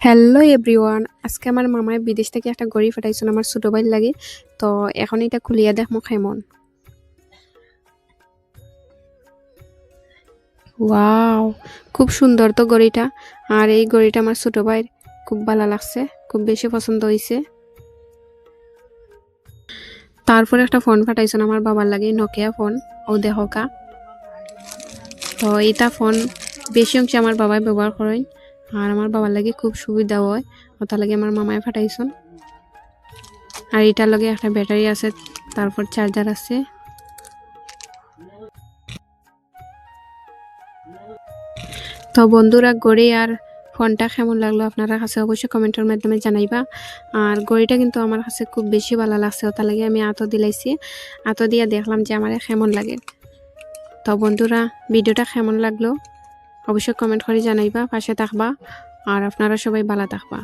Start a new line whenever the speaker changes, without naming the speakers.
Hello everyone, আজকে আমার মামায় বিদেশ থেকে একটা ঘড়ি পাঠাইছেন আমার ছোট ভাইয়ের লাগে। তো এখন এটা খুলিয়া দেখমু কেমন। ওয়াও, খুব সুন্দর তো ঘড়িটা। আর এই ঘড়িটা আমার ছোট ভাইয়ের খুব ভালো লাগছে, খুব বেশি পছন্দ হয়েছে। তারপর একটা ফোন পাঠাইছেন আমার বাবার লাগে, নোকিয়া ফোন। ও দেখকা, তো এইটা ফোন বেশি অংশে আমার বাবাই ব্যবহার করেন। আর আমার বাবার লাগে খুব সুবিধা হয়, ওটার লাগে আমার মামায় পাঠাইছেন। আর এটার লগে একটা ব্যাটারি আছে, তারপর চার্জার আছে। তো বন্ধুরা, ঘড়ি আর ফোনটা কেমন লাগলো আপনারা কাছে অবশ্যই কমেন্টের মাধ্যমে জানাইবা। আর ঘড়িটা কিন্তু আমার কাছে খুব বেশি ভালো লাগছে, ওটা লাগে আমি আতো দিলাইছি। আতো দিয়া দেখলাম যে আমার কেমন লাগে। তো বন্ধুরা, ভিডিওটা কেমন লাগলো অবশ্যই কমেন্ট করে জানাইবা, পাশে থাকবা। আর আপনারা সবাই ভালো থাকবা।